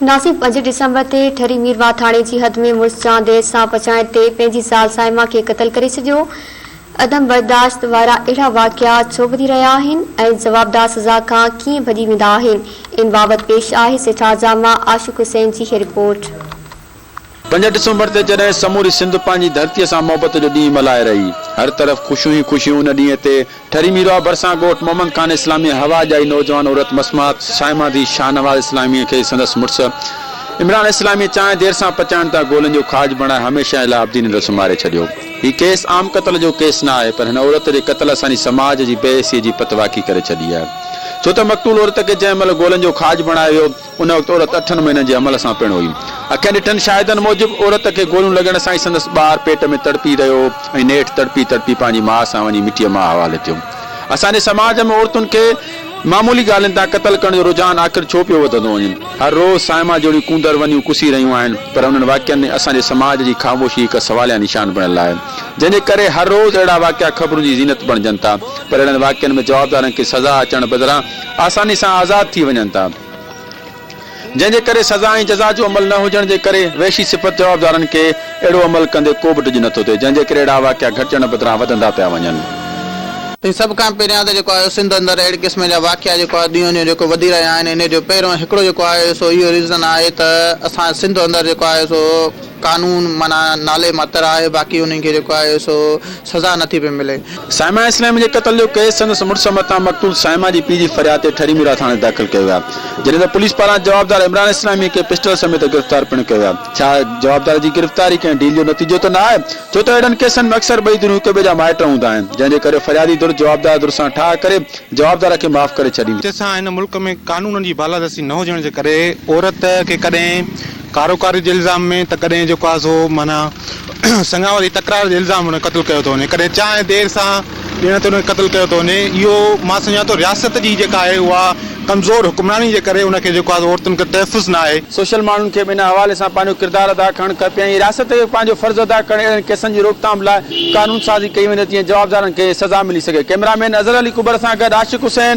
नासिक 5 डिसंबर ते ठरी मीरवा थाणे जी हद में मुड़स सां देर सां पचाइण ते पंहिंजी ज़ाल साइमा खे क़त्ल करे छॾियो। अदम बर्दाश्त वारा अहिड़ा वाक़िया छो वधी रहिया आहिनि ऐं जवाबदार सज़ा खां कीअं भॼी वेंदा आहिनि, इन बाबति पेश आहे सिठाजा मां आशिक़ हुसैन जी रिपोर्ट। 5 डिसंबर ते जॾहिं समूरी सिंध पंहिंजी धरतीअ सां मोहबत जो ॾींहुं मल्हाए रही, हर तरफ़ ख़ुशियूं ई ख़ुशियूं उन ॾींहं ते ठरी मीरवा भरिसां ॻोठ मोहम्मद खान इस्लामी हवा जाई नौजवान औरत मसमात साइमा दी शाहनवाज़ इस्लामी खे संदसि मुड़ुस इमरान इस्लामी चांहि देर सां पचाइण तां गोलनि जो खाज बणाए हमेशह लाइ आबदीन ॾिसु मारे छॾियो। हीउ केस आम क़त्ल जो केस न आहे, पर हिन औरत जे क़त्ल असांजी समाज जी बेहसीअ जी पतवाकी करे छॾी आहे। छो त मक़तूल औरत खे जंहिं महिल गोलनि जो खाज बणायो वियो, उन वक़्तु औरत 8 महीननि जे अमल सां पिण हुई। अखियुनि ॾिठनि शाहिदनि मूजिबि औरत खे गोलियूं लॻण सां ई संदसि ॿार पेट में तड़पी रहियो ऐं नेठि तड़पी तड़पी पंहिंजी माउ सां वञी मिटीअ मां हवाले थियो। असांजे समाज में औरतुनि खे मामूली ॻाल्हियुनि तां क़त्ल करण जो रुझान आख़िर छो पियो वधंदो वञे। हर रोज़ साइमा जहिड़ियूं कूंदर वञियूं कुसी रहियूं आहिनि, पर उन्हनि वाक़िअनि में असांजे समाज जी ख़ामोशी हिकु सवालिया निशान बणियल आहे, जंहिंजे करे हर रोज़ अहिड़ा वाक़िया ख़बरुनि जी ज़ीनत बणजनि था, पर अहिड़नि वाक़िअनि में जवाबदारनि खे सज़ा अचण बदिरां आसानी सां आज़ादु थी वञनि था, जंहिंजे करे सज़ा ऐं जज़ा जो अमल न हुजण जे करे वहशी सिफ़त जवाबदारनि खे अहिड़ो अमल कंदे को बि डिॼ नथो थिए, जंहिंजे करे अहिड़ा वाक़िया घटिजण बदिरां वधंदा पिया वञनि। सब खां पहिरियां त सिंध अंदरि अहिड़े क़िस्म जा वाक़िया ॾींहों ॾींहुं वधी रहिया आहिनि। इन जो पहिरियों हिकिड़ो सो इहो रीज़न आहे त असां सिंध अंदरि सो कानून माना नाले मात्र आहे, बाक़ी उन्हनि खे सो सज़ा नथी पई मिले। साइमा इस्लामी जे क़त्ल जो केस संदसि मुड़ुस मथां मक़तूल साइमा जी पीउ जी फरियाद ते ठरी मीरा थाणे दाख़िल कयो वियो आहे, जॾहिं त पुलिस पारां जवाबदार इमरान इस्लामी खे पिस्टल समेत गिरफ़्तार पिणु कयो आहे। छा जवाबदार जी गिरफ़्तारी कंहिं डील जो नतीजो त न आहे, छो त अहिड़नि केसनि में अक्सर ॿई धुरियूं हिक ॿिए जा माइट हूंदा आहिनि, जंहिंजे करे फरियादी धुर जवाबदार धुर सां ठाह करे जवाबदार खे माफ़ करे छॾींदी। जंहिंसां हिन मुल्क में कानूननि जी बालादस्ती न हुजण जे करे औरत खे कॾहिं कारोकारी जे इल्ज़ाम में त कॾहिं सो माना संगावरी तकरार जे इल्ज़ाम में क़त्ल कयो थो वञे, कॾहिं चांहि देर सां ॾियण ते उनखे क़त्ल कयो थो वञे। इहो मां सम्झां थो रियासत जी जेका आहे उहा कमज़ोर हुक्मरानी जे करे उनखे औरतुनि खे तहफ़ुज़ न आहे। सोशल माण्हुनि खे इन हवाले सां पंहिंजो किरदारु अदा करणु खपे ऐं रियासत खे पंहिंजो फ़र्ज़ु अदा करणु अहिड़नि केसनि जी रोकथाम लाइ कानून साज़ी कई वञे जीअं जवाबदारनि खे सज़ा मिली सघे। कैमरामैन अज़हर अली कुबर सां गॾु आशिक़ हुसैन।